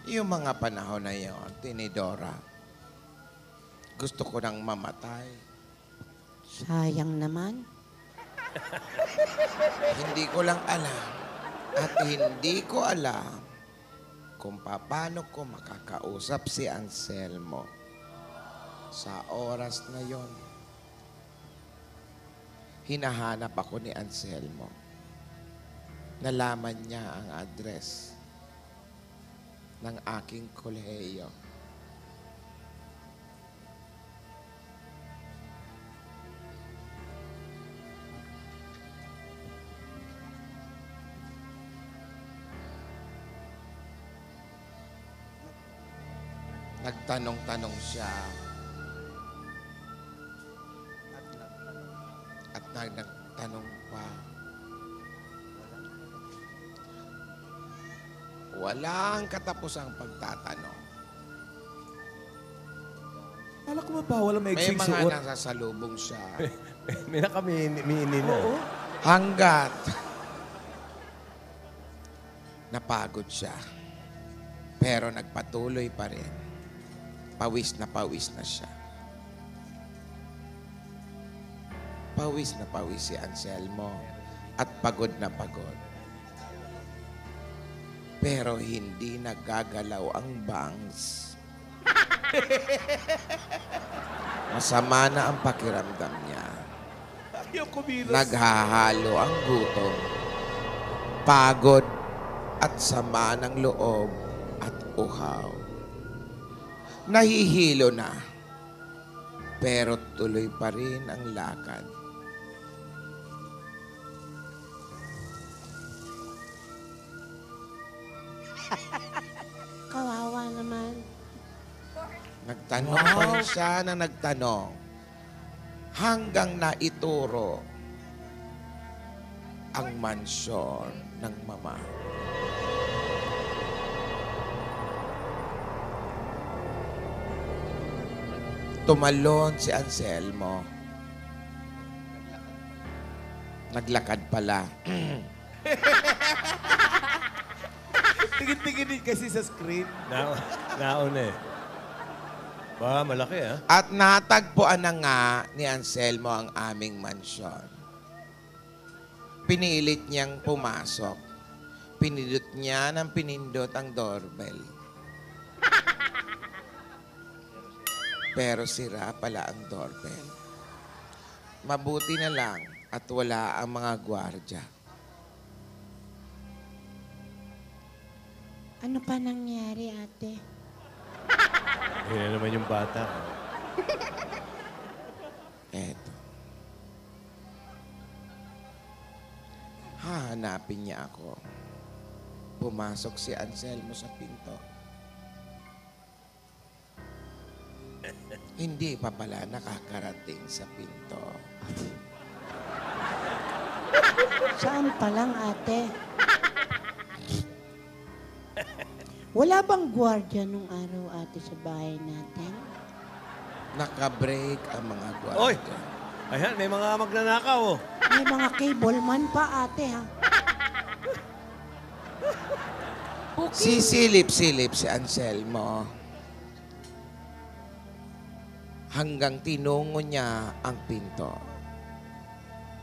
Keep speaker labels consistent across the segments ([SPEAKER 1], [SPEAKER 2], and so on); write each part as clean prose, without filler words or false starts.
[SPEAKER 1] Yung mga panahon na yon, Tinidora, gusto ko nang mamatay.
[SPEAKER 2] Sayang naman.
[SPEAKER 1] Hindi ko lang alam at hindi ko alam kung paano ko makakausap si Anselmo sa oras na yon. Hinahanap ako ni Anselmo. Nalaman niya ang address ng aking kolehiyo. Nagtanong-tanong siya. At nagtanong pa. Walang katapusang pagtatanong.
[SPEAKER 3] Kala ko ba bawal ang
[SPEAKER 1] May
[SPEAKER 3] maiksing
[SPEAKER 1] mga
[SPEAKER 3] suot?
[SPEAKER 1] nasasalubong siya.
[SPEAKER 3] May nakamini na.
[SPEAKER 2] Oo.
[SPEAKER 1] Hanggat napagod siya. Pero nagpatuloy pa rin. Pawis na siya. Pawis na pawis si Anselmo at pagod na pagod. Pero hindi nagagalaw ang bangs. Masama na ang pakiramdam niya.
[SPEAKER 3] Ayaw kumilos.
[SPEAKER 1] Naghahalo ang gutom, pagod at sama ng loob at uhaw. Nahihilo na, pero tuloy pa rin ang lakad.
[SPEAKER 2] Kawawa naman.
[SPEAKER 1] Nagtanong pa rin siya na nagtanong hanggang naituro ang mansyon ng mama. Tumalon si Anselmo. Naglakad pala.
[SPEAKER 3] Tingin-tingin kasi sa screen.
[SPEAKER 4] Nauna eh. Ba, malaki ah.
[SPEAKER 1] At natagpuan na nga ni Anselmo ang aming mansyon. Pinilit niyang pumasok. Pinindot niya ng pinindot ang doorbell. Pero sira pala ang doorbell. Mabuti na lang at wala ang mga gwardya.
[SPEAKER 2] Ano pa nangyari, ate?
[SPEAKER 4] Yan naman yung bata.
[SPEAKER 1] Eto. Hahanapin niya ako. Pumasok si Anselmo sa pinto. Hindi pa pala nakakarating sa pinto.
[SPEAKER 2] Saan pa lang, ate? Wala bang gwardiya nung araw, ate, sa bahay natin?
[SPEAKER 1] Nakabreak ang mga gwardya.
[SPEAKER 4] Oy! Ayan, may mga magnanakaw oh.
[SPEAKER 2] May mga cable man pa, ate, ha?
[SPEAKER 1] Sisilip-silip si Anselmo. Hanggang tinungo niya ang pinto.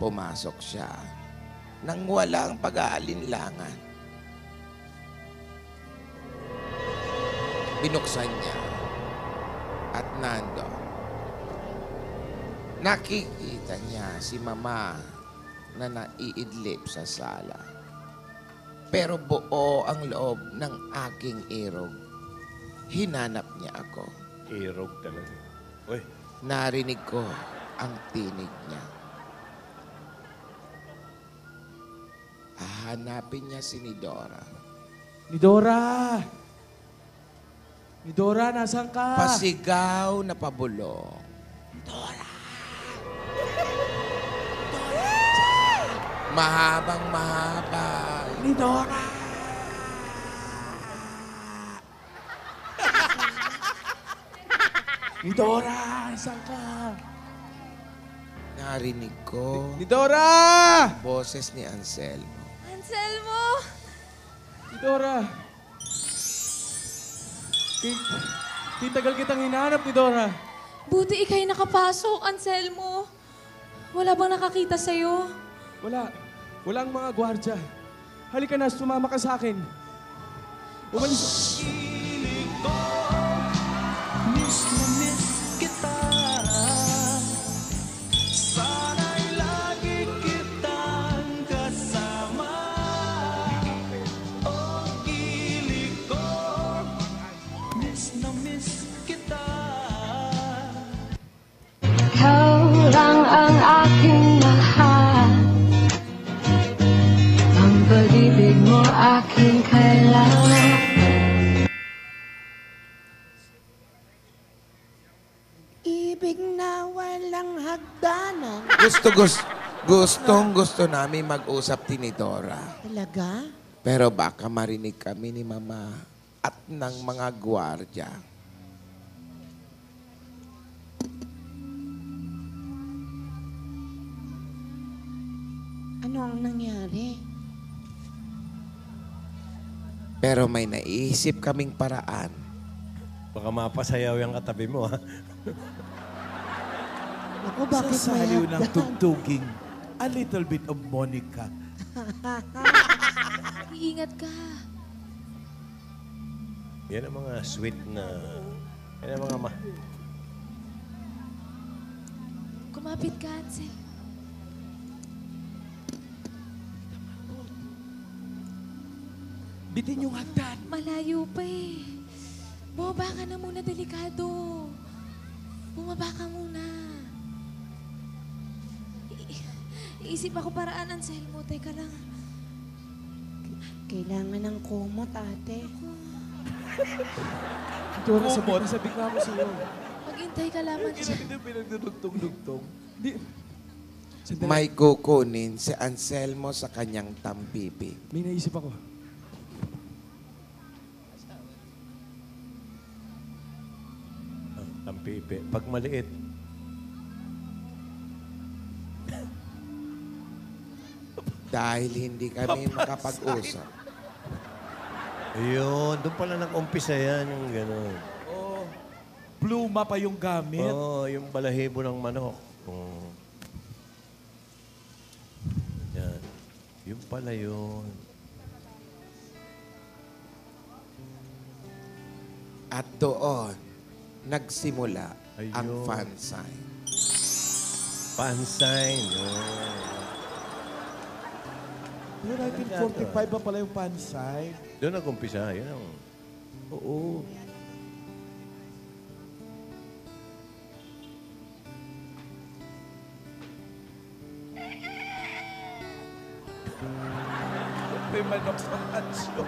[SPEAKER 1] Pumasok siya nang walang pag-aalinlangan. Binuksan niya at nandoon. Nakikita niya si Mama na naiidlip sa sala. Pero buo ang loob ng aking irog. Hinanap niya ako.
[SPEAKER 4] Irog talaga. Uy,
[SPEAKER 1] Narinig ko ang tinig niya. Hahanapin niya si Nidora.
[SPEAKER 3] Nidora! Nidora, nasan ka?
[SPEAKER 1] Pasigaw na pabulong. Mahabang mahaba.
[SPEAKER 3] Nidora! Nidora, nasan ka?
[SPEAKER 1] Narinig ko
[SPEAKER 3] Nidora!
[SPEAKER 1] boses ni Anselmo.
[SPEAKER 5] Anselmo!
[SPEAKER 3] Nidora! Titagal kitang hinahanap ni Dora.
[SPEAKER 5] Buti ikay nakapasok, Anselmo. Wala bang nakakita sa'yo?
[SPEAKER 3] Wala. Walang mga gwardya. Halika na, sumama ka sa akin. Umalis.
[SPEAKER 6] Ikaw lang ang aking mahal. Ang pag-ibig mo aking kailangan.
[SPEAKER 2] Ibig na walang hagdanan.
[SPEAKER 1] Gusto namin mag-usap ni Dora.
[SPEAKER 2] Talaga?
[SPEAKER 1] Pero baka marinig kami ni Mama at ng mga gwardya.
[SPEAKER 2] Ano ang nangyari?
[SPEAKER 1] Pero may naisip kaming paraan.
[SPEAKER 4] Baka mapasayaw yung katabi mo, ha?
[SPEAKER 2] Ako, bakit
[SPEAKER 3] Sa
[SPEAKER 2] may
[SPEAKER 3] haliw ng
[SPEAKER 2] hagdan?
[SPEAKER 3] tugtuging, a little bit of Monica.
[SPEAKER 5] Iingat ka.
[SPEAKER 4] Yan ang mga sweet na... Yan ang mga
[SPEAKER 5] Kumapit ka, Ansel.
[SPEAKER 3] Bitin yung hagdan.
[SPEAKER 5] Malayo pa eh. Bumaba ka na muna, delikado. Bumaba ka muna. Iisip ako paraan, Anselmo. Teka lang.
[SPEAKER 2] Kailangan ng kumot, ate.
[SPEAKER 3] Dora, sabik na mo sa'yo.
[SPEAKER 5] Maghintay ka lamang siya.
[SPEAKER 3] Hindi pinagdudugtong-dugtong. Di. Sandali.
[SPEAKER 1] May kukunin si Anselmo sa kanyang tampipi.
[SPEAKER 3] May naisip ako.
[SPEAKER 4] tampipi. Pag maliit,
[SPEAKER 1] Dahil hindi kami makapag-usap.
[SPEAKER 4] ayun, doon pala nag-umpisa yan, yung gano'n.
[SPEAKER 3] Oh, pluma pa yung gamit.
[SPEAKER 4] Oo, yung balahibo ng manok. Oo. Yan. Yung pala yun.
[SPEAKER 1] At doon, nagsimula ang
[SPEAKER 4] Ayun.
[SPEAKER 1] fan sign.
[SPEAKER 4] Pansign. Oh.
[SPEAKER 3] Yung 1945 pa pala yung pansay.
[SPEAKER 4] Doon nag-umpisa. Yun ang...
[SPEAKER 3] Oo. May manok sa mansyo.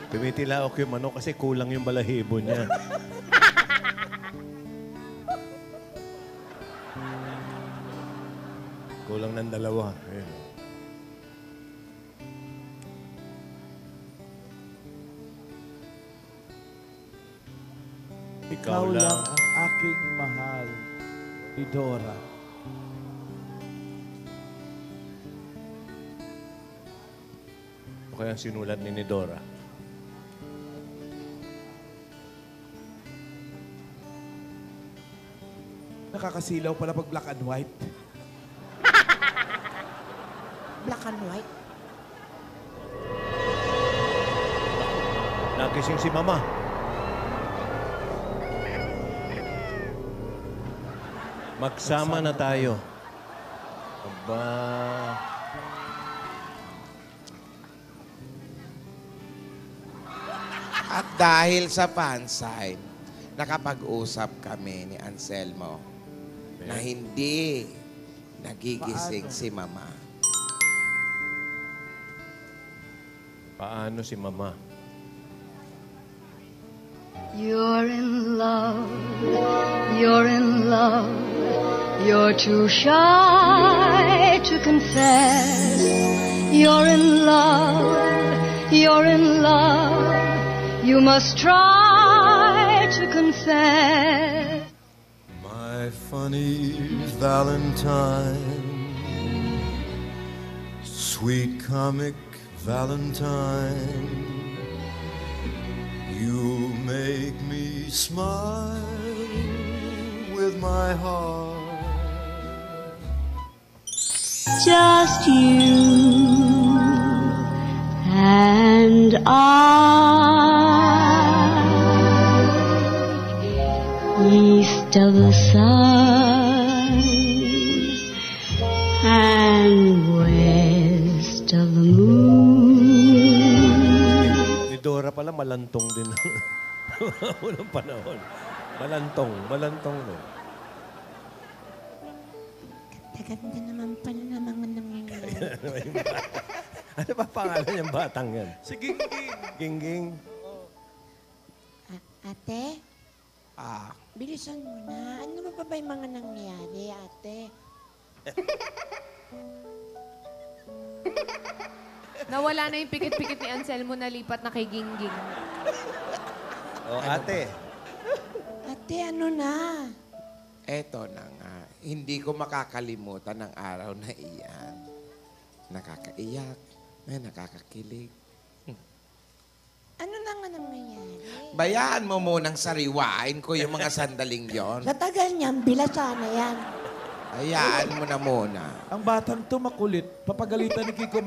[SPEAKER 4] Tumitilaok yung manok kasi kulang yung balahibo niya. Kulang ng dalawa. Ayun.
[SPEAKER 3] Ikaw lang ang aking mahal. Ni Dora.
[SPEAKER 4] O kaya ang sinulat ni Dora.
[SPEAKER 3] Nakakasilaw pala pag black and white.
[SPEAKER 2] Black and white.
[SPEAKER 4] Nagising si Mama. Magsama na tayo. Aba.
[SPEAKER 1] At dahil sa fan sign, nakapag-usap kami ni Anselmo na hindi nagigising si Mama.
[SPEAKER 4] Paano si Mama?
[SPEAKER 6] You're in love, you're in love, you're too shy to confess. You're in love, you're in love, you must try to confess.
[SPEAKER 7] My funny Valentine, sweet comic Valentine, you make me smile with my heart.
[SPEAKER 6] Just you and I, east of the sun and west of the moon.
[SPEAKER 4] Ni Dora pala malantong din. Unang panahon. Malantong no.
[SPEAKER 2] Ganda naman pala ng mga nangyayari.
[SPEAKER 4] Ano ba pangalan yung batang yan?
[SPEAKER 3] Si Gingging.
[SPEAKER 4] Gingging.
[SPEAKER 2] Ate,
[SPEAKER 1] Ah,
[SPEAKER 2] bilisan mo na. Ano ba yung mga nangyayari, ate?
[SPEAKER 5] Nawala na yung pikit-pikit ni Anselmo na lipat na kay Gingging.
[SPEAKER 4] O, ate.
[SPEAKER 2] Ate, ano na?
[SPEAKER 1] eto na nga. Hindi ko makakalimutan ang araw na iyan. Nakakaiyak, nakakakilig.
[SPEAKER 2] Ano na nga nangyayari?
[SPEAKER 1] Bayaan mo munang sariwain ko yung mga sandaling yon.
[SPEAKER 2] Sa tagal niyan, bilasan na yan.
[SPEAKER 1] Hayaan mo na muna.
[SPEAKER 3] Ang batang to makulit. Papagalitan ni Kiko